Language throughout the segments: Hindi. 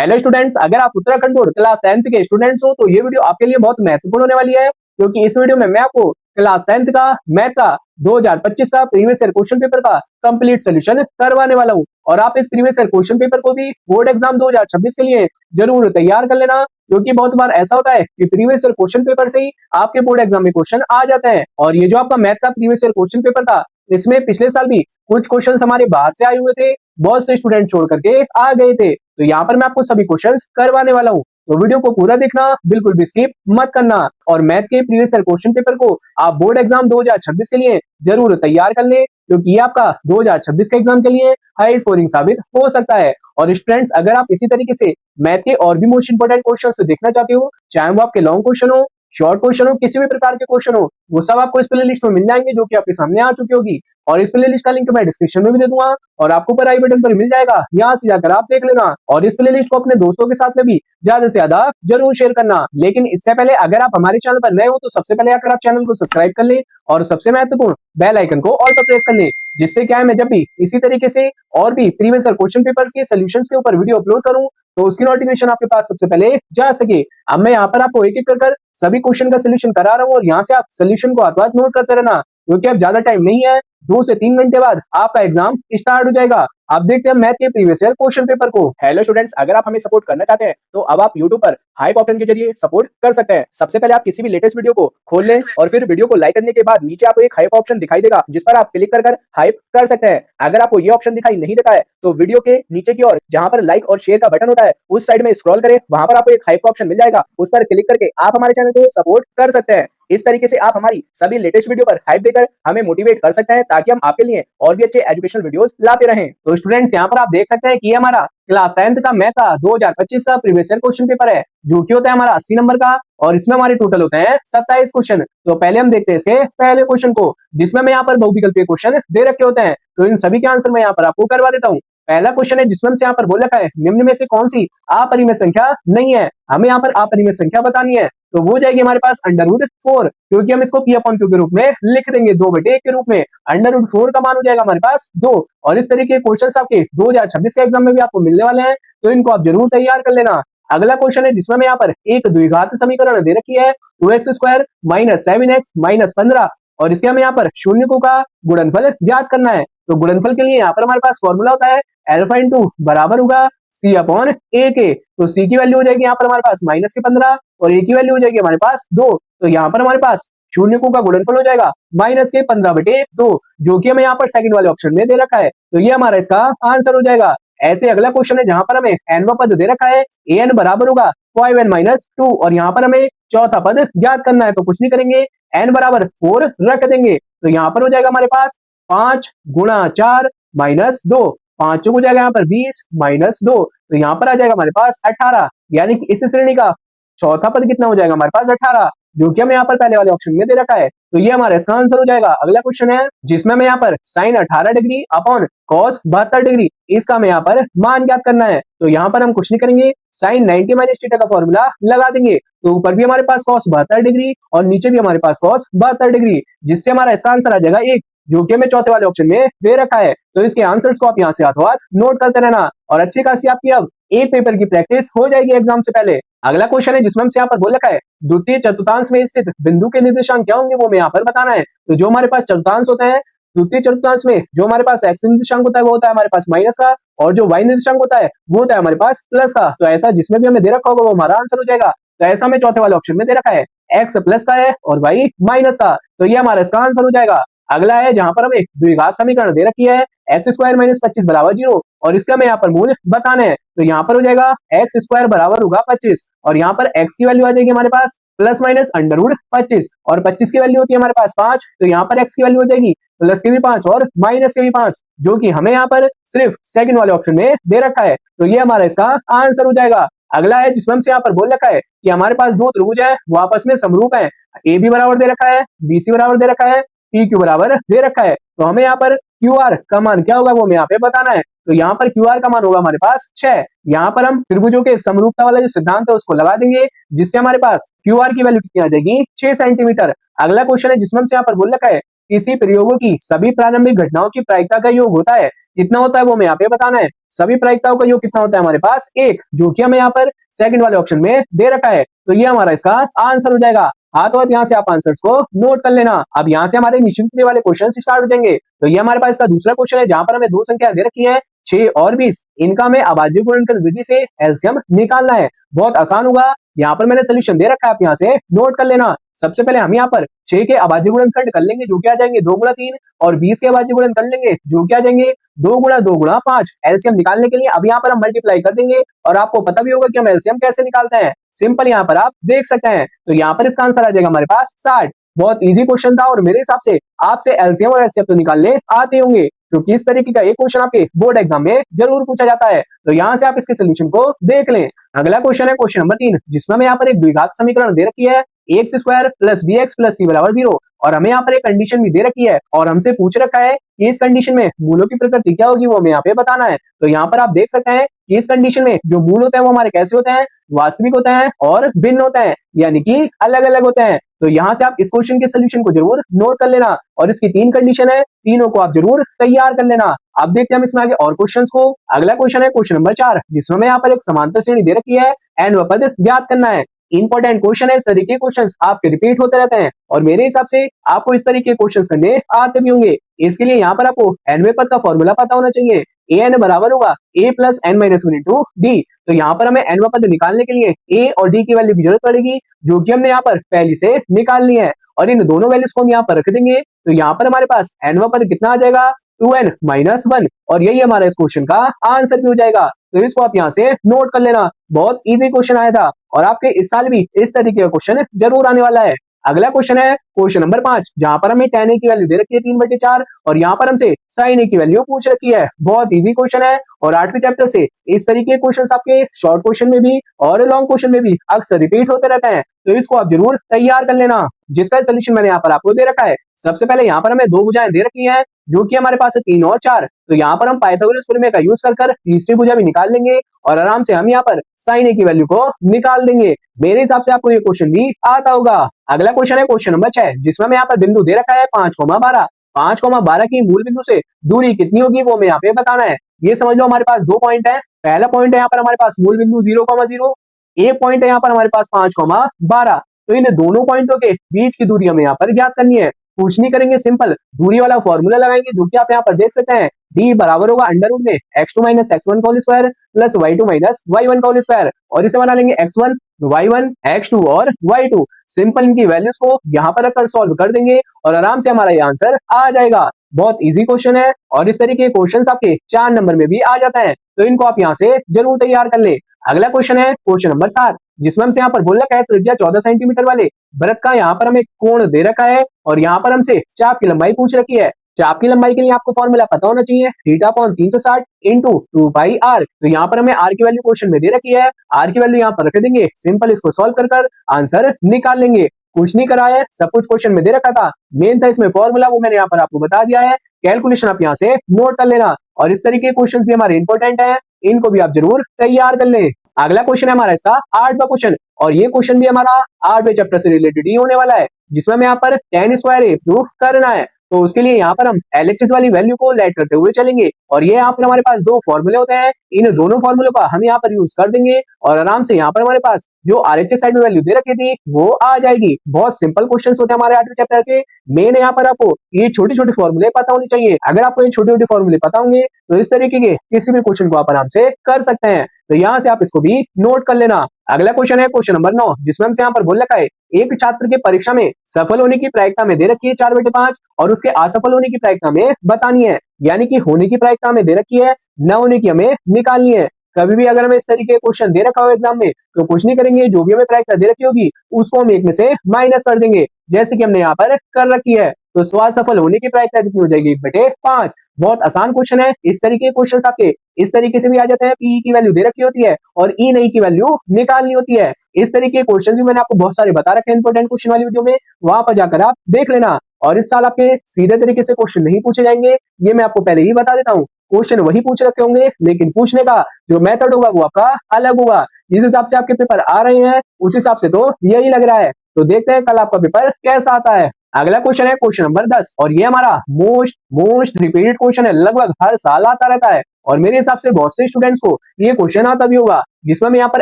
हेलो स्टूडेंट्स, अगर आप उत्तराखंड बोर्ड क्लास 10th के स्टूडेंट्स हो तो ये वीडियो आपके लिए बहुत महत्वपूर्ण होने वाली है, क्योंकि इस वीडियो में मैं आपको क्लास 10th का मैथ का 2025 का प्रीवियस ईयर क्वेश्चन पेपर का कंप्लीट सोल्यूशन करवाने वाला हूं। और आप इस प्रीवियस ईयर क्वेश्चन पेपर को भी बोर्ड एग्जाम 2026 के लिए जरूर तैयार कर लेना, क्योंकि बहुत बार ऐसा होता है कि प्रीवियस ईयर क्वेश्चन पेपर से ही आपके बोर्ड एग्जाम में क्वेश्चन आ जाते हैं। और ये जो आपका मैथ का प्रीवियस ईयर क्वेश्चन पेपर था, इसमें पिछले साल भी कुछ क्वेश्चन हमारे बाहर से आए हुए थे, बहुत से स्टूडेंट छोड़ करके आ गए थे। तो यहाँ पर मैं आपको सभी क्वेश्चंस करवाने वाला हूँ, तो वीडियो को पूरा देखना, बिल्कुल भी स्किप मत करना। और मैथ के प्रीवियस ईयर क्वेश्चन पेपर को आप बोर्ड एग्जाम 2026 के लिए जरूर तैयार कर ले, क्योंकि ये आपका 2026 के एग्जाम के लिए हाई स्कोरिंग साबित हो सकता है। और स्टूडेंट्स, अगर आप इसी तरीके से मैथ के और भी मोस्ट इंपोर्टेंट क्वेश्चन देखना चाहते हो, चाहे वो आपके लॉन्ग क्वेश्चन हो, शॉर्ट क्वेश्चन हो, किसी भी प्रकार के क्वेश्चन हो, वो सब आपको इस प्ले लिस्ट में मिल जाएंगे, जो कि आपके सामने आ चुकी होगी। और इस प्ले लिस्ट का लिंक मैं डिस्क्रिप्शन में भी दे दूंगा, और आपको ऊपर आई बटन पर मिल जाएगा, यहाँ से जाकर आप देख लेना। और इस प्ले लिस्ट को अपने दोस्तों के साथ में भी ज्यादा से ज्यादा जरूर शेयर करना। लेकिन इससे पहले अगर आप हमारे चैनल पर नए हो तो सबसे पहले आकर आप चैनल को सब्सक्राइब कर ले, और सबसे महत्वपूर्ण बेल आइकन को ऑल पर प्रेस कर ले, जिससे क्या है, मैं जब भी इसी तरीके से और भी प्रीवियस ईयर क्वेश्चन पेपर्स के सॉल्यूशंस के ऊपर वीडियो अपलोड करूं तो उसकी नोटिफिकेशन आपके पास सबसे पहले जा सके। अब मैं यहाँ पर आपको एक एक कर सभी क्वेश्चन का सोल्यूशन करा रहा हूँ, और यहाँ से आप सोल्यूशन को हाथ नोट करते रहना, क्योंकि अब ज्यादा टाइम नहीं है, 2 से 3 घंटे बाद आपका एग्जाम स्टार्ट हो जाएगा। आप देखते हैं मैथ के प्रीवियस ईयर क्वेश्चन पेपर को। हेलो स्टूडेंट्स, अगर आप हमें सपोर्ट करना चाहते हैं तो अब आप YouTube पर हाइप ऑप्शन के जरिए सपोर्ट कर सकते हैं। सबसे पहले आप किसी भी लेटेस्ट वीडियो को खोल लें, और फिर वीडियो को लाइक करने के बाद नीचे आपको एक हाइप ऑप्शन दिखाई देगा, जिस पर आप क्लिक कर हाइप कर सकते हैं। अगर आपको ये ऑप्शन दिखाई नहीं देता है तो वीडियो के नीचे की ओर जहां पर लाइक और शेयर का बटन होता है, उस साइड में स्क्रॉल करें, वहां पर आपको एक हाइप ऑप्शन मिल जाएगा, उस पर क्लिक करके आप हमारे चैनल को सपोर्ट कर सकते हैं। इस तरीके से आप हमारी सभी लेटेस्ट वीडियो पर हाइप देकर हमें मोटिवेट कर सकते हैं, ताकि हम आपके लिए और भी अच्छे एजुकेशनल वीडियोस लाते रहें। तो स्टूडेंट्स, यहाँ पर आप देख सकते हैं कि ये हमारा क्लास 10th का मैथ का 2025 का प्रीवियस ईयर क्वेश्चन पेपर है, जो कि होता है हमारा 80 नंबर का, और इसमें हमारे टोटल होते हैं 27 क्वेश्चन। तो पहले हम देखते हैं इसके पहले क्वेश्चन को, जिसमें मैं यहाँ पर बहुविकल्पीय क्वेश्चन दे रखे होते हैं। तो इन सभी के आंसर मैं यहाँ पर आपको करवा देता हूँ। पहला क्वेश्चन है, जिसमें से यहाँ पर बोल रखा है, निम्न में से कौन सी अपरिमेय संख्या नहीं है। हमें यहाँ पर अपरिमेय संख्या बतानी है, तो वो जाएगी हमारे पास √4, क्योंकि हम इसको P/Q के रूप में लिख देंगे, 2/1 के रूप में। √4 का मान हो जाएगा हमारे पास 2। और इस तरीके के क्वेश्चन आपके 2026 के एग्जाम में भी आपको मिलने वाले हैं, तो इनको आप जरूर तैयार कर लेना। अगला क्वेश्चन है, जिसमें मैं यहाँ पर एक द्विघात समीकरण दे रखी है, 2x² - 7x - 15, और इसके हमें यहाँ पर शून्यकों का गुणनफल ज्ञात करना है। तो गुणनफल के लिए यहाँ पर हमारे पास फॉर्मूला होता है अल्फा इंटू बराबर होगा C/A के। तो C की वैल्यू हो जाएगी यहाँ पर हमारे पास -15, और A की वैल्यू हो जाएगी हमारे पास 2। तो यहाँ पर हमारे पास शून्यकों का गुणनफल हो जाएगा -15/2, जो कि हमें यहाँ पर सेकंड वाले ऑप्शन में दे रखा है। तो ये हमारा इसका आंसर हो जाएगा। ऐसे अगला क्वेश्चन है, जहां पर हमें nवां पद दे रखा है, an बराबर होगा 5n - 2, और यहाँ पर हमें चौथा पद ज्ञात करना है। तो कुछ नहीं करेंगे, n बराबर 4 रख देंगे। तो यहाँ पर हो जाएगा हमारे पास 5 × 4 - 2, 5 हो जाएगा यहाँ पर 20 - 2, तो यहाँ पर आ जाएगा हमारे पास 18। यानी कि इस श्रेणी का चौथा पद कितना हो जाएगा हमारे पास 18, जो कि हमें यहाँ पर पहले वाले ऑप्शन में दे रखा है। तो ये हमारा इसका आंसर हो जाएगा। अगला क्वेश्चन है, जिसमें हमें यहाँ पर sin 18 degree upon cos 72 degree, इसका हमें यहाँ पर मान ज्ञात करना है। तो यहाँ पर हम कुछ नहीं करेंगे, sin 90 - θ का फॉर्मूला लगा देंगे। तो ऊपर भी हमारे पास cos 72 डिग्री और नीचे भी हमारे पास cos 72 डिग्री, जिससे हमारा इसका आंसर आ जाएगा 1, जो कि हमें चौथे वाले ऑप्शन में दे रखा है। तो इसके आंसर्स को आप यहाँ से हाथों हाथ नोट करते रहना, और अच्छी खासी आपकी अब एक पेपर की प्रैक्टिस हो जाएगी एग्जाम से पहले। अगला क्वेश्चन है, जिसमें हमसे यहाँ पर बोल रखा है, द्वितीय चतुर्थांश में स्थित बिंदु के निर्देशांक क्या होंगे, वो मैं यहाँ पर बताना है। तो जो हमारे पास चतुर्थांश होता है, द्वितीय चतुर्थांश में जो हमारे पास x निर्देशांक होता है वो होता है हमारे पास माइनस का, और जो y निर्देशांक होता है वो होता है हमारे पास प्लस का। तो ऐसा जिसमें भी हमें दे रखा होगा वो हमारा आंसर हो जाएगा। तो ऐसा हमें चौथे वाले ऑप्शन में दे रखा है, x प्लस का है और y माइनस का, तो ये हमारा इसका आंसर हो जाएगा। अगला है, जहां पर हमें द्विघात समीकरण दे रखी है, x² - 25 = 0, और इसका हमें यहाँ पर मूल बताना है। तो यहाँ पर हो जाएगा x² बराबर होगा 25, और यहाँ पर x की वैल्यू आ जाएगी हमारे पास ±√25, और 25 की वैल्यू होती है हमारे पास 5। तो यहाँ पर x की वैल्यू हो जाएगी प्लस के भी 5 और माइनस के भी 5, जो कि हमें यहाँ पर सिर्फ सेकंड वाले ऑप्शन में दे रखा है। तो ये हमारा इसका आंसर हो जाएगा। अगला है, जिसमें हमसे यहाँ पर बोल रखा है कि हमारे पास दो त्रिभुज है, वो आपस में समरूप है, ए बी बराबर दे रखा है, बी सी बराबर दे रखा है, पी क्यू बराबर दे रखा है। तो हमें यहाँ पर क्यू आर का मान क्या होगा वो हमें यहाँ पे बताना है। तो यहाँ पर क्यू आर का मान होगा हमारे पास 6। यहाँ पर हम त्रिभुजों के समरूपता वाला जो सिद्धांत है उसको लगा देंगे, जिससे हमारे पास क्यू आर की वैल्यू कितनी आ जाएगी, 6 सेंटीमीटर। अगला क्वेश्चन है, जिसमें हमसे यहाँ पर बोल रखा है किसी प्रयोगों की सभी प्रारंभिक घटनाओं की प्रायिकता का योग होता है। कितना होता है वो हमें यहाँ पे बताना है। सभी प्रायिकताओं का योग कितना होता है हमारे पास 1, जो कि हमें यहाँ पर सेकंड वाले ऑप्शन में दे रखा है। तो ये हमारा इसका आंसर हो जाएगा। हाथों हाथ यहाँ से आप आंसर्स को नोट कर लेना। अब यहाँ से हमारे निश्चित क्रिया वाले क्वेश्चन स्टार्ट हो जाएंगे। तो ये हमारे पास इसका दूसरा क्वेश्चन है, जहां पर हमें दो संख्या दे रखी है 6 और 20। इनका हमें अभाज्य गुणनखंड विधि से एलसीएम निकालना है। बहुत आसान होगा। यहाँ पर मैंने सोल्यूशन दे रखा है, आप यहाँ से नोट कर लेना। सबसे पहले हम यहाँ पर 6 के अभाज्य गुणनखंड कर लेंगे, जो कि आ जाएंगे 2 गुणा 3, और 20 के अभाज्य गुणन कर लेंगे, जो कि आ जाएंगे 2 गुणा 2 गुणा 5। एलसीएम निकालने के लिए अब यहाँ पर हम मल्टीप्लाई कर देंगे, और आपको पता भी होगा कि हम एलसीएम कैसे निकालते हैं। सिंपल यहाँ पर आप देख सकते हैं। तो यहाँ पर इसका आंसर आ जाएगा हमारे पास 60। बहुत इजी क्वेश्चन था, और मेरे हिसाब से आपसे एलसीएम और एचसीएफ तो निकालने आते होंगे, क्योंकि इस तरीके का एक क्वेश्चन आपके बोर्ड एग्जाम में जरूर पूछा जाता है। तो यहाँ से आप इसके सोल्यूशन को देख लें। अगला क्वेश्चन है क्वेश्चन नंबर 3, जिसमें हमें यहाँ पर एक द्विघात समीकरण दे रखी है x square plus b x plus c बराबर 0, और हमें यहाँ पर एक कंडीशन भी दे रखी है, और हमसे पूछ रखा है कि इस कंडीशन में मूलों की प्रकृति क्या होगी, वो हमें यहाँ पे बताना है। तो यहाँ पर आप देख सकते हैं कि इस कंडीशन में जो मूल होते हैं वो हमारे कैसे होते हैं, वास्तविक होते हैं और भिन्न होते हैं, यानी कि अलग अलग होते हैं। तो यहाँ से आप इस क्वेश्चन के सोल्यूशन को जरूर नोट कर लेना, और इसकी 3 कंडीशन है, तीनों को आप जरूर तैयार कर लेना। अब देखते हैं हम इसमें आगे और क्वेश्चंस को। अगला क्वेश्चन है क्वेश्चन नंबर 4, जिसमें हमें यहाँ पर एक समांतर श्रेणी दे रखी है, n व पद ज्ञात करना है। इंपॉर्टेंट क्वेश्चन है, इस तरीके के क्वेश्चंस आपके रिपीट होते रहते हैं, और मेरे हिसाब से आपको इस तरीके के क्वेश्चंस करने आते भी होंगे। इसके लिए यहाँ पर आपको nवें पद का फॉर्मूला पता होना चाहिए। an बराबर होगा a plus n minus 1 into D. तो यहाँ पर हमें nवां पद निकालने के लिए a और d की वैल्यू की जरूरत पड़ेगी, जो कि हमने यहाँ पर पहले से निकालनी है, और इन दोनों वैल्यूज को हम यहाँ पर रख देंगे। तो यहाँ पर हमारे पास nवां पद कितना आ जाएगा 2n माइनस 1, और यही हमारा इस क्वेश्चन का आंसर भी हो जाएगा। तो इसको आप यहाँ से नोट कर लेना। बहुत इजी क्वेश्चन आया था, और आपके इस साल भी इस तरीके का क्वेश्चन जरूर आने वाला है। अगला क्वेश्चन है क्वेश्चन नंबर 5, जहां पर हमें tan a की वैल्यू दे रखी है 3/4, और यहाँ पर हमसे sin a की वैल्यू पूछ रखी है। बहुत इजी क्वेश्चन है, और 8वें चैप्टर से इस तरीके के क्वेश्चंस आपके शॉर्ट क्वेश्चन में भी और लॉन्ग क्वेश्चन में भी अक्सर रिपीट होते रहते हैं। तो इसको आप जरूर तैयार कर लेना, जिसका सोल्यूशन मैंने यहाँ पर आपको दे रखा है। सबसे पहले यहाँ पर हमें 2 भुजाएं दे रखी हैं, जो कि हमारे पास है 3 और 4। तो यहाँ पर हम पाइथागोरस प्रमेय का यूज कर तीसरी भुजा भी निकाल लेंगे, और आराम से हम यहाँ पर sin a की वैल्यू को निकाल देंगे। मेरे हिसाब से आपको ये क्वेश्चन भी आता होगा। अगला क्वेश्चन है क्वेश्चन नंबर 6, जिसमें हमें यहाँ पर बिंदु दे रखा है 5,12। 5,12 की मूल बिंदु से दूरी कितनी होगी वो हमें यहाँ पे बताना है। ये समझ लो हमारे पास 2 पॉइंट है। पहला पॉइंट है यहाँ पर हमारे पास मूल बिंदु 0,0, एक पॉइंट है यहाँ पर हमारे पास 5,12। तो इन दोनों पॉइंटों के बीच की दूरी हमें यहाँ पर ज्ञात करनी है। कुछ नहीं करेंगे, सिंपल दूरी वाला फॉर्मूला लगाएंगे, जो कि आप यहाँ पर देख सकते हैं। d बराबर होगा अंडर रूट में x2 माइनस x1 का whole square plus y2 minus y1 का होल स्क्वायर, और इसे बना लेंगे x1 y1 x2 और y2। सिंपल इनकी वैल्यूज को यहाँ पर रखकर सॉल्व कर देंगे, और आराम से हमारा ये आंसर आ जाएगा। बहुत इजी क्वेश्चन है, और इस तरीके के क्वेश्चन आपके 4 नंबर में भी आ जाता है। तो इनको आप यहाँ से जरूर तैयार कर ले। अगला क्वेश्चन है क्वेश्चन नंबर 7, जिसमें हमसे यहाँ पर बोल रखा है त्रिज्या 14 सेंटीमीटर वाले वृत्त का यहाँ पर हमें कोण दे रखा है, और यहाँ पर हमसे चाप की लंबाई पूछ रखी है। चाप की लंबाई के लिए आपको फॉर्मूला पता होना चाहिए, θ/360 इंटू 2πr। तो यहाँ पर हमें r की वैल्यू क्वेश्चन में दे रखी है, r की वैल्यू यहाँ पर रख देंगे। सिंपल इसको सॉल्व कर आंसर निकाल लेंगे। कुछ नहीं करा है, सब कुछ क्वेश्चन में दे रखा था। मेन था इसमें फॉर्मूला, वो मैंने यहाँ पर आपको बता दिया है। कैलकुलेशन आप यहाँ से नोट कर लेना, और इस तरीके के क्वेश्चन भी हमारे इंपॉर्टेंट है, इनको भी आप जरूर तैयार कर लें। अगला क्वेश्चन है हमारा इसका 8वां क्वेश्चन, और ये क्वेश्चन भी हमारा 8वें चैप्टर से रिलेटेड ही होने वाला है, जिसमें हमें यहाँ पर tan स्क्वायर a प्रूफ करना है। तो उसके लिए यहाँ पर हम LHS वाली वैल्यू को लेट करते हुए चलेंगे, और ये यहाँ पर हमारे पास 2 फॉर्मूले होते हैं। इन दोनों फॉर्मूलों का हम यहाँ पर यूज कर देंगे, और आराम से यहाँ पर हमारे पास जो RHS साइड में वैल्यू दे रखी थी वो आ जाएगी। बहुत सिंपल क्वेश्चंस होते हैं हमारे 8वें चैप्टर के। मेन यहाँ पर आपको ये छोटे छोटे फॉर्मूले पता होने चाहिए। अगर आपको ये छोटे छोटे फॉर्मूले पता होंगे तो इस तरीके के किसी भी क्वेश्चन को आप आराम से कर सकते हैं। तो यहाँ से आप इसको भी नोट कर लेना। अगला क्वेश्चन है क्वेश्चन नंबर 9, जिसमें हमसे यहाँ पर बोल रखा है एक छात्र के परीक्षा में सफल होने की प्रायिकता में दे रखी है 4/5, और उसके असफल होने की प्रायिकता में बतानी है। यानी कि होने की प्रायिकता में दे रखी है, न होने की हमें निकालनी है। कभी भी अगर हमें इस तरीके का क्वेश्चन दे रखा हो एग्जाम में, तो कुछ नहीं करेंगे, जो भी हमें प्रायिकता दे रखी होगी उसको हम एक में से माइनस कर देंगे, जैसे कि हमने यहाँ पर कर रखी है। तो असफल होने की प्रायिकता कितनी हो जाएगी 1/5। बहुत आसान क्वेश्चन है। इस तरीके के क्वेश्चन आपके इस तरीके से भी आ जाते हैं। पी की वैल्यू दे रखी होती है और ई नहीं की वैल्यू निकालनी होती है। इस तरीके के क्वेश्चन भी मैंने आपको बहुत सारे बता रखे हैं इंपॉर्टेंट क्वेश्चन वाली वीडियो में, वहां पर जाकर आप देख लेना। और इस साल आपके सीधे तरीके से क्वेश्चन नहीं पूछे जाएंगे, ये मैं आपको पहले ही बता देता हूँ। क्वेश्चन वही पूछ रखे होंगे, लेकिन पूछने का जो मेथड होगा वो आपका अलग होगा। जिस हिसाब से आपके पेपर आ रहे हैं उस हिसाब से तो यही लग रहा है। तो देखते हैं कल आपका पेपर कैसा आता है। अगला क्वेश्चन है क्वेश्चन नंबर 10 और ये हमारा मोस्ट रिपीटेड क्वेश्चन है, लगभग हर साल आता रहता है और मेरे हिसाब से बहुत से स्टूडेंट्स को ये क्वेश्चन आता भी होगा, जिसमें हमें यहाँ पर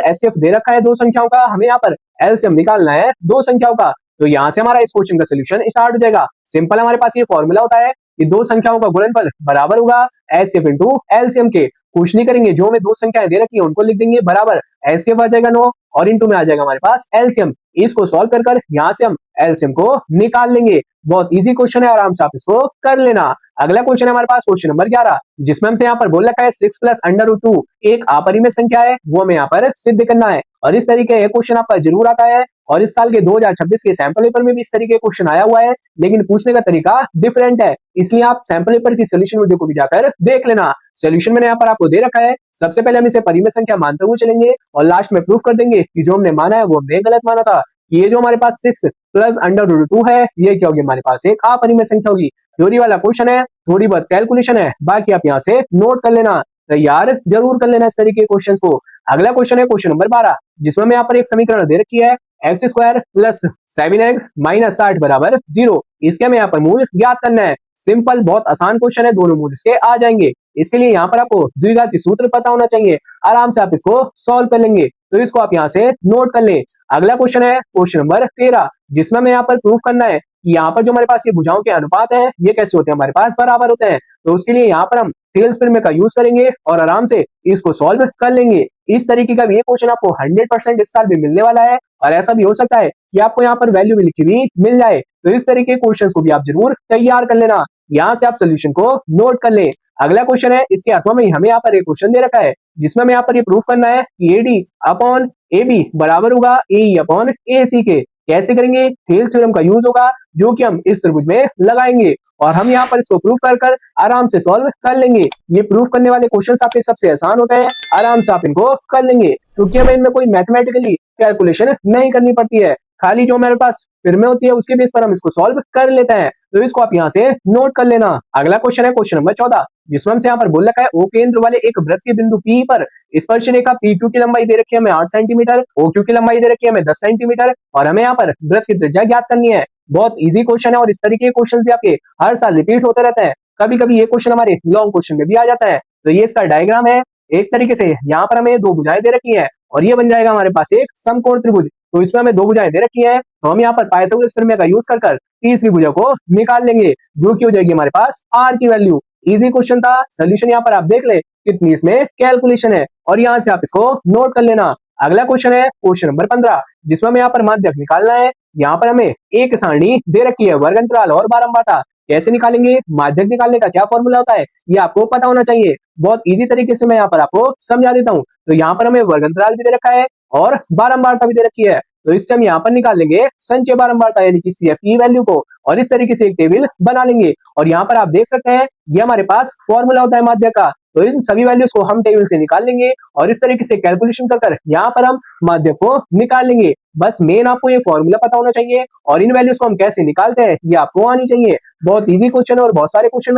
एचसीएफ दे रखा है दो संख्याओं का, हमें यहाँ पर एलसीएम निकालना है दो संख्याओं का। तो यहाँ से हमारा इस क्वेश्चन का सोल्यूशन स्टार्ट हो जाएगा। सिंपल हमारे पास ये फॉर्मूला होता है कि दो संख्याओं का गुणनफल बराबर होगा एचसीएफ इंटू एलसीएम के। कुछ नहीं करेंगे, जो हमें दो संख्याएं दे रखी है उनको लिख देंगे बराबर एचसीएफ आ जाएगा 9 और इंटू में आ जाएगा हमारे पास एलसीएम। इसको सॉल्व कर यहाँ से हम एलसीएम को निकाल लेंगे। बहुत इजी क्वेश्चन है, आराम से आप इसको कर लेना। अगला क्वेश्चन है हमारे पास क्वेश्चन नंबर 11, जिसमें हमसे यहाँ पर बोल रखा है 6 प्लस अंडर रूट 2 एक अपरिमेय संख्या है, वो हमें यहाँ पर सिद्ध करना है। और इस तरीके का क्वेश्चन आपका जरूर आता है और इस साल के 2026 के सैंपल पेपर में भी इस तरीके का क्वेश्चन आया हुआ है, लेकिन पूछने का तरीका डिफरेंट है, इसलिए आप सैंपल पेपर की सोल्यूशन वीडियो को भी जाकर देख लेना। सोल्यूशन मैंने यहाँ पर आपको दे रखा है। सबसे पहले हम इसे परिमेय संख्या मानते हुए चलेंगे और लास्ट में प्रूफ कर देंगे कि जो हमने माना है वो हमने गलत माना था। ये जो हमारे पास 6 प्लस अंडर रूट 2 है, ये क्या होगी हमारे पास एक अपरिमेय संख्या होगी। थ्योरी वाला क्वेश्चन है, थोड़ी बहुत कैलकुलेशन है, बाकी आप यहाँ से नोट कर लेना, तैयार जरूर कर लेना इस तरीके के क्वेश्चंस को। अगला क्वेश्चन है क्वेश्चन नंबर 12, जिसमें हमें यहाँ पर एक समीकरण दे रखी है x square plus 7x minus 60 बराबर 0। इसके हमें यहाँ पर मूल ज्ञात करना है। सिंपल, बहुत आसान क्वेश्चन है, दोनों मूल इसके आ जाएंगे। इसके लिए यहाँ पर आपको द्विघाती सूत्र पता होना चाहिए, आराम से आप इसको सॉल्व कर लेंगे, तो इसको आप यहाँ से नोट कर लें। अगला क्वेश्चन है क्वेश्चन नंबर 13, जिसमें हमें यहाँ पर प्रूफ करना है कि यहाँ पर जो हमारे पास ये भुजाओं के अनुपात है ये कैसे होते हैं, हमारे पास बराबर होते हैं। तो उसके लिए यहाँ पर हम थेल्स प्रमेय का यूज करेंगे और आराम से इसको सॉल्व कर लेंगे। इस तरीके का भी ये क्वेश्चन आपको 100% इस साल भी मिलने वाला है और ऐसा भी हो सकता है कि आपको यहाँ पर वैल्यू भी लिखी हुई मिल जाए। तो इस तरीके के क्वेश्चन को भी आप जरूर तैयार कर लेना, यहाँ से आप सोल्यूशन को नोट कर ले। अगला क्वेश्चन है, इसके अथवा में हमें यहाँ पर एक क्वेश्चन दे रखा है, जिसमें हमें यहाँ पर ये प्रूफ करना है कि AD अपॉन AB बराबर होगा AE अपॉन AC के। कैसे करेंगे? थेल्स थ्योरम का यूज होगा, जो कि हम इस त्रिभुज में लगाएंगे और हम यहाँ पर इसको प्रूफ कर आराम से सॉल्व कर लेंगे। ये प्रूफ करने वाले क्वेश्चंस आपके सबसे आसान होते हैं, आराम से आप इनको कर लेंगे, क्योंकि हमें इनमें कोई मैथमेटिकली कैलकुलेशन नहीं करनी पड़ती है, खाली जो हमारे पास फिर में होती है उसके बेस पर हम इसको सॉल्व कर लेते हैं। तो इसको आप यहाँ से नोट कर लेना। अगला क्वेश्चन है क्वेश्चन नंबर 14, जिसमें हमसे यहाँ पर बोल रखा है ओ केंद्र वाले एक वृत्त के बिंदु P पर स्पर्श रेखा PQ की लंबाई दे रखी है हमें 8 सेंटीमीटर, OQ की लंबाई दे रखी है हमें 10 सेंटीमीटर और हमें यहाँ पर वृत्त की त्रिज्या ज्ञात करनी है। बहुत इजी क्वेश्चन है और इस तरीके के क्वेश्चन भी आपके हर साल रिपीट होते रहते हैं। कभी कभी ये क्वेश्चन हमारे लॉन्ग क्वेश्चन में भी आ जाता है। तो ये इसका डायग्राम है, एक तरीके से यहाँ पर हमें दो भुजाएं दे रखी है और ये बन जाएगा हमारे पास एक समकोण त्रिभुज। तो इसमें हमें दो भुजाएं दे रखी है, तो हम यहाँ पर पाइथागोरस प्रमेय का यूज कर तीसरी भुजा को निकाल लेंगे, जो कि हो जाएगी हमारे पास r की वैल्यू। इजी क्वेश्चन था, सोल्यूशन यहाँ पर आप देख ले कितनी इसमें कैलकुलेशन है और यहाँ से आप इसको नोट कर लेना। अगला क्वेश्चन है क्वेश्चन नंबर 15, जिसमें हमें यहाँ पर माध्यक निकालना है। यहाँ पर हमें एक सारणी दे रखी है वर्ग अंतराल और बारंबारता। कैसे निकालेंगे? माध्यक निकालने का क्या फॉर्मूला होता है ये आपको पता होना चाहिए। बहुत इजी तरीके से मैं यहाँ पर आपको समझा देता हूँ। तो यहाँ पर हमें वर्ग अंतराल भी दे रखा है और बारंबारता भी दे रखी है, तो इससे हम यहाँ पर निकाल लेंगे संचय बारंबारता यानी कि CF की वैल्यू को और इस तरीके से एक टेबल बना लेंगे। और यहाँ पर आप देख सकते हैं ये हमारे पास फॉर्मूला होता है माध्यक का, तो इन सभी वैल्यूज को हम टेबल से निकाल लेंगे और इस तरीके से कैलकुलेशन कर यहाँ पर हम माध्यक को निकाल लेंगे। बस मेन आपको ये फॉर्मूला पता होना चाहिए और इन वैल्यूज को हम कैसे निकालते हैं ये आपको आनी चाहिए। बहुत इजी क्वेश्चन है और बहुत सारे क्वेश्चन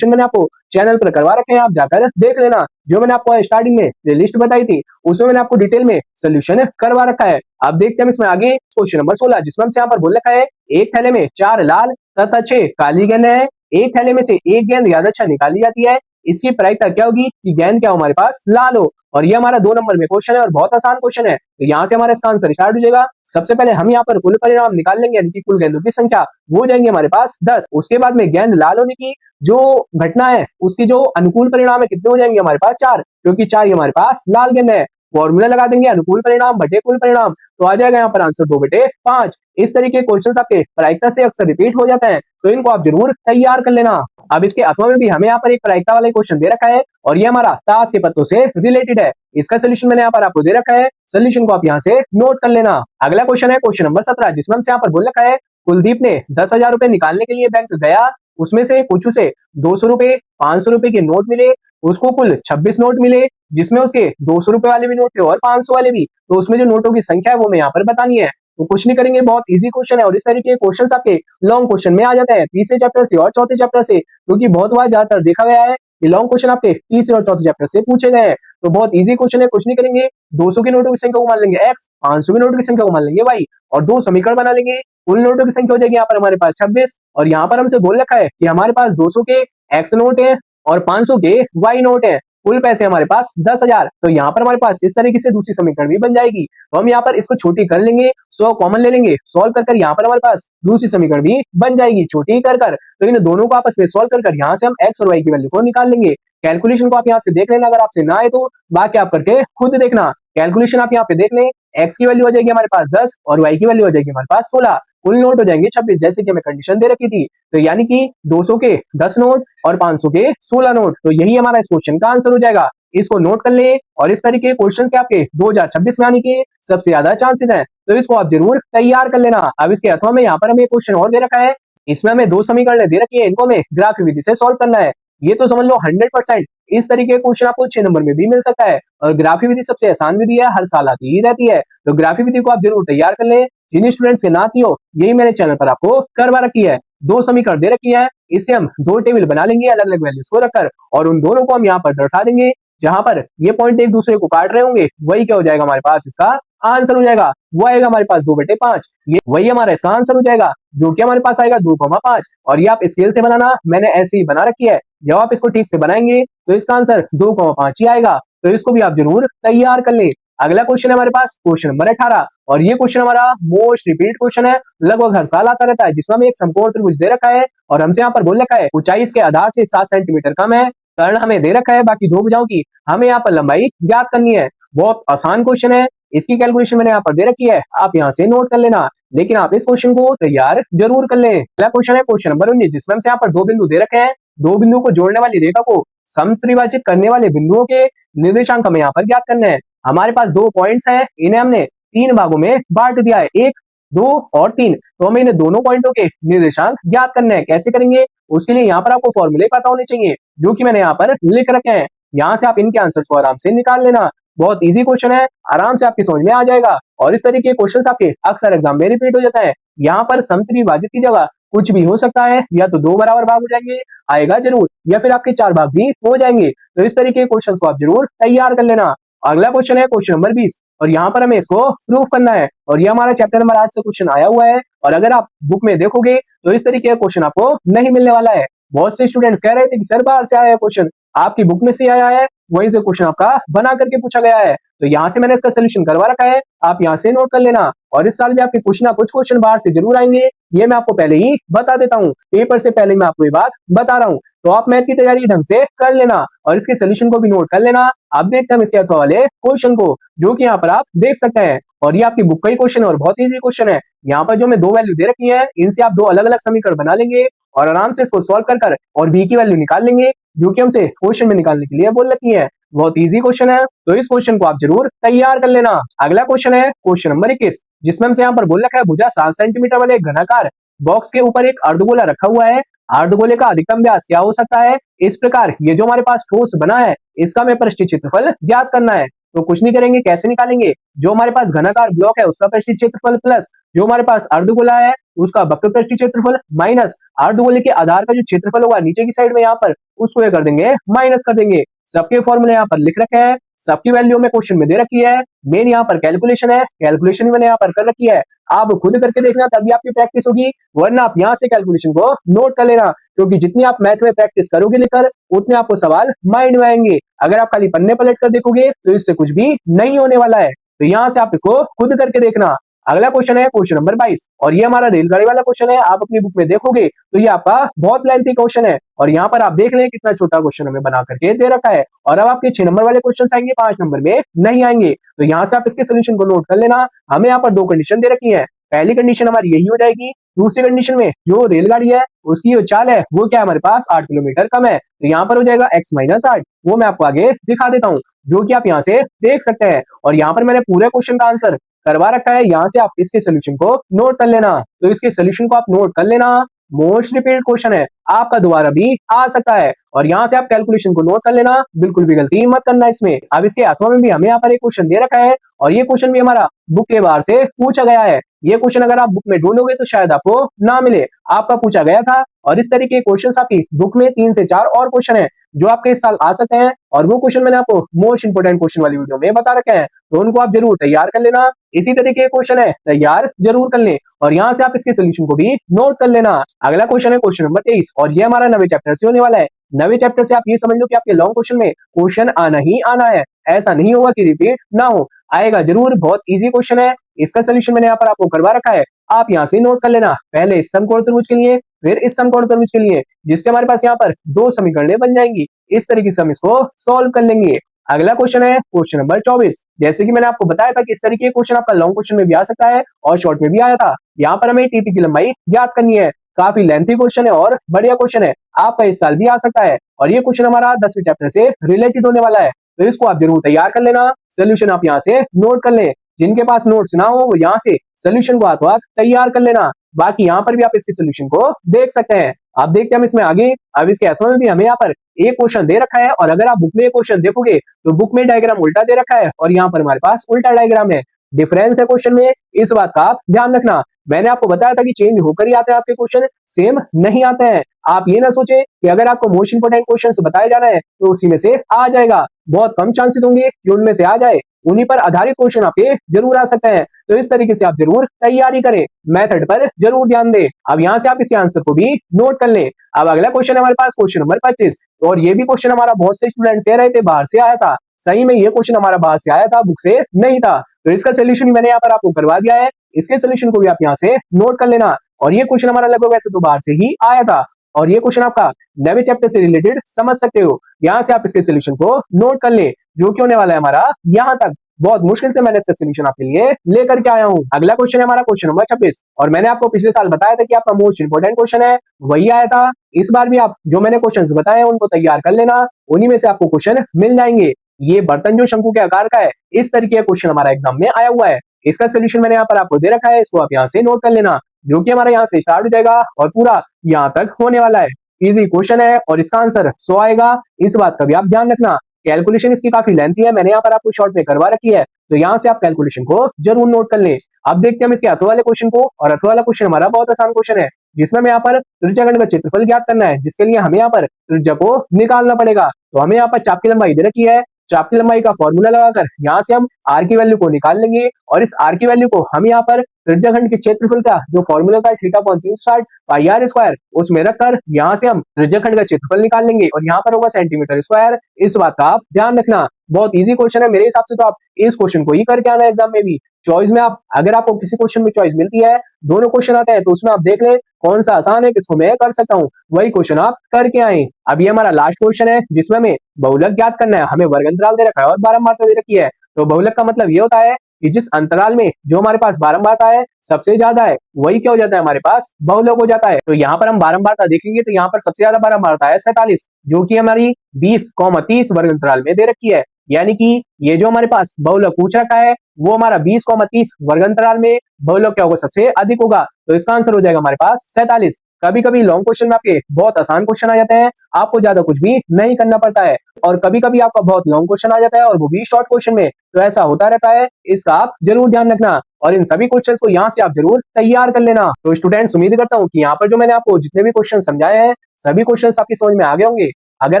मैंने आपको चैनल पर करवा रखे हैं, आप जाकर देख लेना। जो मैंने आपको स्टार्टिंग में लिस्ट बताई थी उसमें मैंने आपको डिटेल में सोल्यूशन करवा रखा है। अब देखते हैं इसमें आगे क्वेश्चन नंबर 16, जिसमें हमसे यहाँ पर बोल रखा है एक थैले में 4 लाल तथा 6 काली गेंद है, एक थैले में से एक गेंद ज्यादा अच्छा निकाली जाती है, इसकी प्रायिकता क्या होगी कि गेंद क्या हो हमारे पास लाल हो। और ये हमारा 2 नंबर में क्वेश्चन है और बहुत आसान क्वेश्चन है, तो यहाँ से हमारा इसका आंसर स्टार्ट हो जाएगा। सबसे पहले हम यहाँ पर कुल परिणाम निकाल लेंगे, यानी कि कुल गेंदों की संख्या वो हो जाएंगे हमारे पास 10। उसके बाद में गेंद लाल होने की जो घटना है उसकी जो अनुकूल परिणाम है कितने हो जाएंगे हमारे पास 4, क्योंकि 4 हमारे पास लाल गेंद है। फॉर्मूला लगा देंगे अनुकूल परिणाम बटे कुल परिणाम, तो आ जाएगा यहाँ पर आंसर 2/5। इस तरीके के क्वेश्चन आपके प्रायिकता से अक्सर रिपीट हो जाते हैं, तो इनको आप जरूर तैयार कर लेना। अब इसके अथवा में भी हमें यहाँ पर एक प्रायिकता वाला क्वेश्चन दे रखा है और ये हमारा ताश के पत्तों से रिलेटेड है। इसका सोल्यूशन मैंने यहाँ पर आपको दे रखा है, सोल्यूशन को आप यहाँ से नोट कर लेना। अगला क्वेश्चन है क्वेश्चन नंबर 17, जिसमें हमसे यहाँ पर बोल रखा है कुलदीप ने 10,000 रुपए निकालने के लिए बैंक गया, उसमें से कुछ उसे 200 रुपए 500 रुपए के नोट मिले, उसको कुल 26 नोट मिले, जिसमें उसके 200 रुपए वाले भी नोट थे और 500 वाले भी। तो उसमें जो नोटों की संख्या है वो मैं यहाँ पर बतानी है। तो कुछ नहीं करेंगे, बहुत इजी क्वेश्चन है और इस तरीके के क्वेश्चंस आपके लॉन्ग क्वेश्चन में आ जाते हैं, तीसरे चैप्टर से और चौथे चैप्टर से, क्योंकि बहुत बार ज्यादातर देखा गया है कि लॉन्ग क्वेश्चन आपके तीसरे और चौथे चैप्टर से पूछे गए हैं। तो बहुत इजी क्वेश्चन है, कुछ नहीं करेंगे, 200 के नोटों की संख्या को मान लेंगे x, 500 के नोटों की संख्या को मान लेंगे y और दो समीकरण बना लेंगे। कुल नोटों की संख्या हो जाएगी यहाँ पर हमारे पास 26। और यहाँ पर हमसे बोल रखा है कि हमारे पास 200 के एक्स नोट है और 500 के वाई नोट है। कुल पैसे हमारे पास 10,000। तो यहाँ पर हमारे पास इस तरीके से दूसरी समीकरण भी बन जाएगी। तो हम यहाँ पर इसको छोटी कर लेंगे, 100 कॉमन ले लेंगे, सॉल्व कर यहाँ पर हमारे पास दूसरी समीकरण भी बन जाएगी छोटी कर। तो इन दोनों को आपस में सॉल्व कर यहाँ से हम एक्स और वाई की वैल्यू को निकाल लेंगे। कैलकुलेशन को आप यहाँ से देख लेना, अगर आपसे ना आए तो बाकी आप करके खुद देखना। कैलकुलेशन आप यहाँ पे देख लें, एक्स की वैल्यू हो जाएगी हमारे पास 10 और वाई की वैल्यू हो जाएगी हमारे पास 16। कुल नोट हो जाएंगे 26 जैसे कि हमें कंडीशन दे रखी थी। तो यानी कि 200 के 10 नोट और 500 के 16 नोट। तो यही हमारा इस क्वेश्चन का आंसर हो जाएगा। इसको नोट कर लें और इस तरीके के क्वेश्चन के आपके 2026 में आने के सबसे ज्यादा चांसेस हैं। तो इसको आप जरूर तैयार कर लेना। अब इसके अथवा में यहाँ पर हमें क्वेश्चन और दे रखा है, इसमें हमें 2 समीकरण दे रखी है, इनको हमें ग्राफी विधि से सॉल्व करना है। ये तो समझ लो 100% इस तरीके के क्वेश्चन आपको 6 नंबर में भी मिल सकता है। और ग्राफी विधि सबसे आसान विधि है, हर साल आती ही रहती है। तो ग्राफी विधि को आप जरूर तैयार कर लें। जिन स्टूडेंट्स के ना आती हो, यही मेरे चैनल पर आपको करवा रखी है। 2 समीकरण दे रखी है, इससे हम 2 टेबल बना लेंगे अलग अलग वैल्यूज को रखकर, और उन दोनों को हम यहाँ पर दर्शा देंगे। जहां पर ये पॉइंट एक दूसरे को काट रहे होंगे, वही क्या हो जाएगा हमारे पास इसका आंसर हो जाएगा। वो आएगा हमारे पास 2/5। ये वही हमारा इसका आंसर हो जाएगा, जो कि हमारे पास आएगा 2,5। और ये आप स्केल से बनाना, मैंने ऐसे ही बना रखी है। जब आप इसको ठीक से बनाएंगे तो इसका आंसर 2,5 ही आएगा। तो इसको भी आप जरूर तैयार कर लें। अगला क्वेश्चन है हमारे पास क्वेश्चन नंबर 18। और ये क्वेश्चन हमारा मोस्ट रिपीट क्वेश्चन है, लगभग हर साल आता रहता है, जिसमें हमें एक समकोण त्रिभुज दे रखा है और हमसे यहाँ पर बोल रखा है ऊंचाई इसके आधार से 7 सेंटीमीटर कम है। कर्ण हमें दे रखा है बाकी 2 भुजाओं की, हमें यहाँ पर लंबाई ज्ञात करनी है। बहुत आसान क्वेश्चन है, इसकी कैलकुलेशन मैंने यहाँ पर दे रखी है, आप यहाँ से नोट कर लेना। लेकिन आप इस क्वेश्चन को तैयार जरूर कर लें। पहला क्वेश्चन है क्वेश्चन नंबर 19, जिसमें हमसे यहाँ पर 2 बिंदु दे रखे हैं। 2 बिंदुओं को जोड़ने वाली रेखा को समत्रिभाजित करने वाले बिंदुओं के निर्देशांक हमें यहाँ पर ज्ञात करने हैं। हमारे पास 2 पॉइंट्स हैं, इन्हें हमने 3 भागों में बांट दिया है, 1, 2 और 3। तो हमें इन दोनों पॉइंटों के निर्देशांक ज्ञात करने हैं। कैसे करेंगे, उसके लिए यहाँ पर आपको फॉर्मूले पता होने चाहिए, जो कि मैंने यहाँ पर लिख रखे हैं। यहाँ से आप इनके आंसर्स को आराम से निकाल लेना। बहुत इजी क्वेश्चन है, आराम से आपकी समझ में आ जाएगा। और इस तरीके के क्वेश्चन आपके अक्सर एग्जाम में रिपीट हो जाता है। यहाँ पर समत्रिभाजित की जगह कुछ भी हो सकता है, या तो 2 बराबर भाग हो जाएंगे, आएगा जरूर, या फिर आपके 4 भाग भी हो जाएंगे। तो इस तरीके के क्वेश्चन को आप जरूर तैयार कर लेना। अगला क्वेश्चन है क्वेश्चन नंबर 20, और यहाँ पर हमें इसको प्रूफ करना है। और ये हमारा चैप्टर नंबर 8 से क्वेश्चन आया हुआ है। और अगर आप बुक में देखोगे तो इस तरीके का क्वेश्चन आपको नहीं मिलने वाला है। बहुत से स्टूडेंट्स कह रहे थे कि सर बाहर से आया है क्वेश्चन, आपकी बुक में से आया है, वहीं से क्वेश्चन आपका बना करके पूछा गया है। तो यहाँ से मैंने इसका सोल्यूशन करवा रखा है, आप यहाँ से नोट कर लेना। और इस साल भी आपके कुछ ना कुछ क्वेश्चन बाहर से जरूर आएंगे, ये मैं आपको पहले ही बता देता हूँ। पेपर से पहले मैं आपको ये बात बता रहा हूँ। तो आप मैथ की तैयारी ढंग से कर लेना और इसके सोल्यूशन को भी नोट कर लेना। आप देखते हैं इसके अथवा वाले क्वेश्चन को, जो कि यहाँ पर आप देख सकते हैं। और ये आपकी बुक का ही क्वेश्चन है और बहुत इजी क्वेश्चन है। यहाँ पर जो मैं 2 वैल्यू दे रखी है, इनसे आप 2 अलग अलग समीकरण बना लेंगे और आराम से इसको सॉल्व कर और बी की वैल्यू निकाल लेंगे, जो कि हमसे क्वेश्चन में निकालने के लिए बोल रखी है। बहुत इजी क्वेश्चन है, तो इस क्वेश्चन को आप जरूर तैयार कर लेना। अगला क्वेश्चन है क्वेश्चन नंबर 21, जिसमें हमसे यहाँ पर बोल रखा है भुजा 7 सेंटीमीटर वाले घनाकार बॉक्स के ऊपर एक अर्धगोला रखा हुआ है। अर्धगोले का अधिकतम व्यास क्या हो सकता है। इस प्रकार ये जो हमारे पास ठोस बना है, इसका हमें पृष्ठीय क्षेत्रफल ज्ञात करना है। तो कुछ नहीं करेंगे, कैसे निकालेंगे, जो हमारे पास घनाकार ब्लॉक है उसका पृष्ठीय क्षेत्रफल प्लस जो हमारे पास अर्धगोला है उसका वक्र पृष्ठीय क्षेत्रफल माइनस अर्धगोले के आधार का जो क्षेत्रफल होगा नीचे की साइड में यहाँ पर, उसको ये कर देंगे माइनस कर देंगे। सबके फॉर्मूले यहाँ पर लिख रखे हैं, सबकी वैल्यू में क्वेश्चन में दे रखी है। मेन यहाँ पर कैलकुलेशन है, कैलकुलेशन मैंने यहाँ पर कर रखी है। आप खुद करके देखना, तभी आपकी प्रैक्टिस होगी, वरना आप यहाँ से कैलकुलेशन को नोट कर लेना, क्योंकि जितनी आप मैथ में प्रैक्टिस करोगे लेकर, उतने आपको सवाल माइंड में आएंगे। अगर आप खाली पन्ने पलट कर देखोगे तो इससे कुछ भी नहीं होने वाला है। तो यहाँ से आप इसको खुद करके देखना। अगला क्वेश्चन है क्वेश्चन नंबर 22, और ये हमारा रेलगाड़ी वाला क्वेश्चन है। आप अपनी बुक में देखोगे तो ये आपका बहुत लेंथी क्वेश्चन है, और यहाँ पर आप देख लें कितना छोटा क्वेश्चन हमें बना करके दे रखा है। और अब आपके 6 नंबर वाले क्वेश्चन आएंगे, 5 नंबर में नहीं आएंगे। तो यहाँ से आप इसके सोल्यूशन को नोट कर लेना। हमें यहाँ पर 2 कंडीशन दे रखी है। पहली कंडीशन हमारी यही हो जाएगी, दूसरी कंडीशन में जो रेलगाड़ी है उसकी जो चाल है वो क्या हमारे पास 8 किलोमीटर कम है। तो यहाँ पर हो जाएगा x-8, वो मैं आपको आगे दिखा देता हूँ, जो कि आप यहाँ से देख सकते हैं। और यहाँ पर मैंने पूरे क्वेश्चन का आंसर करवा रखा है, यहाँ से आप इसके सोल्यूशन को नोट कर लेना। तो इसके सोल्यूशन को आप नोट कर लेना। मोस्ट रिपीटेड क्वेश्चन है, आपका दोबारा भी आ सकता है। और यहाँ से आप कैलकुलेशन को नोट कर लेना, बिल्कुल भी गलती मत करना इसमें। अब इसके अथवा में भी हमें यहाँ पर एक क्वेश्चन दे रखा है और ये क्वेश्चन भी हमारा बुक के बाहर से पूछा गया है। ये क्वेश्चन अगर आप बुक में ढूंढोगे तो शायद आपको ना मिले, आपका पूछा गया था। और इस तरीके के क्वेश्चन आपकी बुक में 3 से 4 और क्वेश्चन है जो आपके इस साल आ सकते हैं, और वो क्वेश्चन मैंने आपको मोस्ट इंपोर्टेंट क्वेश्चन वाली वीडियो में बता रखे हैं, तो उनको आप जरूर तैयार कर लेना। इसी तरीके के क्वेश्चन है, तैयार जरूर कर लें और यहाँ से आप इसके सोल्यूशन को भी नोट कर लेना। अगला क्वेश्चन है क्वेश्चन नंबर 23 और ये हमारा नवे चैप्टर से होने वाला है। नवे चैप्टर से आप ये समझ लो कि आपके लॉन्ग क्वेश्चन में क्वेश्चन आना ही आना है, ऐसा नहीं होगा कि रिपीट ना हो, आएगा जरूर। बहुत इजी क्वेश्चन है, इसका सोल्यूशन मैंने यहाँ पर आपको करवा रखा है, आप यहाँ से नोट कर लेना। पहले इस समकोण त्रिभुज के लिए, फिर इस समकोण त्रिभुज के लिए, जिससे हमारे पास यहाँ पर 2 समीकरणें बन जाएंगी। इस तरीके से हम इसको सॉल्व कर लेंगे। अगला क्वेश्चन है क्वेश्चन नंबर 24। जैसे कि मैंने आपको बताया था कि इस तरीके के क्वेश्चन आपका लॉन्ग क्वेश्चन में भी आ सकता है और शॉर्ट में भी आया था। यहाँ पर हमें टीपी की लंबाई ज्ञात करनी है। काफी लेंथी क्वेश्चन है और बढ़िया क्वेश्चन है, आपका इस साल भी आ सकता है। और ये क्वेश्चन हमारा 10वें चैप्टर से रिलेटेड होने वाला है, तो इसको आप जरूर तैयार कर लेना। सोल्यूशन आप यहाँ से नोट कर लें, जिनके पास नोट्स ना हो वो यहाँ से सोल्यूशन को हाथों हाथ तैयार कर लेना। बाकी यहाँ पर भी आप इसके सोल्यूशन को देख सकते हैं। आप देखते हैं हम इसमें आगे। अब इसके अथवा में भी हमें यहाँ पर एक क्वेश्चन दे रखा है और अगर आप बुक में क्वेश्चन देखोगे तो बुक में डायग्राम उल्टा दे रखा है और यहाँ पर हमारे पास उल्टा डायग्राम है। डिफरेंस है क्वेश्चन में, इस बात का आप ध्यान रखना। मैंने आपको बताया था कि चेंज होकर ही आते हैं आपके क्वेश्चन, सेम नहीं आते हैं। आप ये ना सोचे कि अगर आपको मोस्ट इंपोर्टेंट क्वेश्चन बताया जा रहा है तो उसी में से आ जाएगा, बहुत कम चांसेस होंगे कि उनमें से आ जाए। उन्हीं पर आधारित क्वेश्चन आपके जरूर आ सकते हैं, तो इस तरीके से आप जरूर तैयारी करें, मेथड पर जरूर ध्यान दें। अब यहाँ से आप इसके आंसर को भी नोट कर लें। अब अगला क्वेश्चन है हमारे पास क्वेश्चन नंबर 25 और ये भी क्वेश्चन हमारा बहुत से स्टूडेंट्स कह रहे थे बाहर से आया था। सही में ये क्वेश्चन हमारा बाहर से आया था, बुक से नहीं था, तो इसका सोल्यूशन मैंने यहाँ पर आपको करवा दिया है। इसके सोल्यूशन को भी आप यहाँ से नोट कर लेना। और ये क्वेश्चन हमारा लगभग वैसे तो बाहर से ही आया था और ये क्वेश्चन आपका नवे चैप्टर से रिलेटेड समझ सकते हो। यहाँ से आप इसके सोल्यूशन को नोट कर ले, जो कि होने वाला है हमारा यहाँ तक। बहुत मुश्किल से मैंने इसका सोल्यूशन आपके लिए लेकर के आया हूँ। अगला क्वेश्चन है हमारा क्वेश्चन नंबर 26 और मैंने आपको पिछले साल बताया था कि आपका मोस्ट इंपोर्टेंट क्वेश्चन है, वही आया था। इस बार भी आप जो मैंने क्वेश्चंस बताए हैं उनको तैयार कर लेना, उन्हीं में से आपको क्वेश्चन मिल जाएंगे। ये बर्तन जो शंकु के आकार का है, इस तरीके का क्वेश्चन हमारा एग्जाम में आया हुआ है। इसका सोल्यूशन मैंने यहाँ पर आपको दे रखा है, इसको आप यहाँ से नोट कर लेना, जो कि हमारा यहाँ से स्टार्ट हो जाएगा और पूरा यहाँ तक होने वाला है। इजी क्वेश्चन है और इसका आंसर 100 आएगा, इस बात का भी आप ध्यान रखना। कैलकुलेशन इसकी काफी लेंथी है, मैंने यहाँ पर आपको शॉर्ट में करवा रखी है, तो यहाँ से आप कैलकुलेशन को जरूर नोट कर लें। अब देखते हैं हम इसके अथवा वाले क्वेश्चन को, और अथवा वाला क्वेश्चन हमारा बहुत आसान क्वेश्चन है, जिसमें हमें यहाँ पर त्रिज्याखंड का क्षेत्रफल ज्ञात करना है, जिसके लिए हमें यहाँ पर त्रिज्या को निकालना पड़ेगा। तो हमें यहाँ पर चाप की लंबाई दे रखी है, चाप की लंबाई का फॉर्मूला लगाकर यहाँ से हम आर की वैल्यू को निकाल लेंगे और इस आर की वैल्यू को हम यहाँ पर त्रिज्याखंड के क्षेत्रफल का जो फॉर्मूला था θ/360 पाई आर स्क्वायर, उसमें रखकर यहाँ से हम त्रिज्याखंड का क्षेत्रफल निकाल लेंगे और यहाँ पर होगा सेंटीमीटर स्क्वायर। इस बात का आप ध्यान रखना, बहुत इजी क्वेश्चन है मेरे हिसाब से, तो आप इस क्वेश्चन को ही करके आना एग्जाम में भी। चॉइस में आप अगर आपको किसी क्वेश्चन में चॉइस मिलती है, दोनों क्वेश्चन आते हैं, तो उसमें आप देख ले कौन सा आसान है, किसको मैं कर सकता हूँ, वही क्वेश्चन आप करके आए। अब ये हमारा लास्ट क्वेश्चन है जिसमें हमें बहुलक ज्ञात करना है। हमें वर्ग अंतराल दे रखा है और बारंबारता दे रखी है। तो बहुलक का मतलब ये होता है कि जिस अंतराल में जो हमारे पास बारंबारता है सबसे ज्यादा है, वही क्या हो जाता है, हमारे पास बहुलक हो जाता है। तो यहाँ पर हम बारंबारता देखेंगे तो यहाँ पर सबसे ज्यादा बारंबारता है 47, जो कि हमारी 20,30 वर्ग अंतराल में दे रखी है। यानी कि ये जो हमारे पास बहुलक पूछ रखा है वो हमारा 20,30 वर्ग अंतराल में बहुलक क्या होगा, सबसे अधिक होगा। तो इसका आंसर हो जाएगा हमारे पास 47। कभी कभी लॉन्ग क्वेश्चन में आपके बहुत आसान क्वेश्चन आ जाते हैं, आपको ज्यादा कुछ भी नहीं करना पड़ता है, और कभी कभी आपका बहुत लॉन्ग क्वेश्चन आ जाता है और वो भी शॉर्ट क्वेश्चन में, तो ऐसा होता रहता है, इसका आप जरूर ध्यान रखना। और इन सभी क्वेश्चंस को यहाँ से आप जरूर तैयार कर लेना। तो स्टूडेंट्स, उम्मीद करता हूँ कि यहाँ पर जो मैंने आपको जितने भी क्वेश्चन समझाए हैं सभी क्वेश्चन आपकी समझ में आ गए होंगे। अगर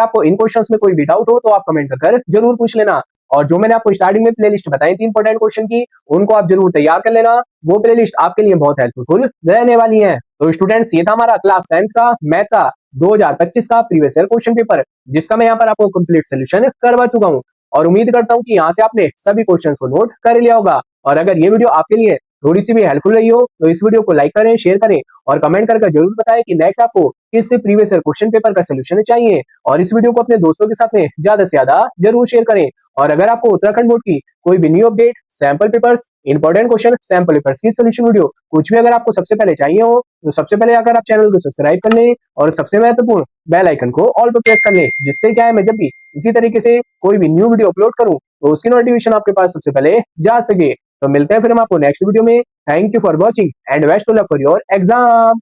आपको इन क्वेश्चंस में कोई भी डाउट हो तो आप कमेंट कर जरूर पूछ लेना। और जो मैंने आपको स्टार्टिंग में प्लेलिस्ट बताई थी इंपॉर्टेंट क्वेश्चन की, उनको आप जरूर तैयार कर लेना, वो प्लेलिस्ट आपके लिए बहुत हेल्पफुल रहने वाली है। तो स्टूडेंट्स, ये था हमारा क्लास 10th का मैथ का 2025 का प्रीवियस ईयर क्वेश्चन पेपर, जिसका मैं यहाँ पर आपको कंप्लीट सोल्यूशन करवा चुका हूँ, और उम्मीद करता हूँ कि यहाँ से आपने सभी क्वेश्चंस को नोट कर लिया होगा। और अगर ये वीडियो आपके लिए थोड़ी सी भी हेल्पफुल रही हो तो इस वीडियो को लाइक करें, शेयर करें और कमेंट करके जरूर बताएं कि नेक्स्ट आपको किस प्रीवियस ईयर क्वेश्चन पेपर का सोल्यूशन चाहिए। और इस वीडियो को अपने दोस्तों के साथ में ज्यादा से ज्यादा जरूर शेयर करें। और अगर आपको उत्तराखंड बोर्ड की कोई भी new update, sample papers, important question, sample papers की सोल्यूशन वीडियो कुछ भी अगर आपको सबसे पहले चाहिए हो तो सबसे पहले अगर आप चैनल को सब्सक्राइब कर लें और सबसे महत्वपूर्ण बेल आइकन को ऑल पर प्रेस कर लें, जिससे क्या है मैं जब भी इसी तरीके से कोई भी न्यू वीडियो अपलोड करूं तो उसकी नोटिफिकेशन आपके पास सबसे पहले जा सके। तो मिलते हैं फिर हम आपको नेक्स्ट वीडियो में। Thank you for watching and best of luck for your exam.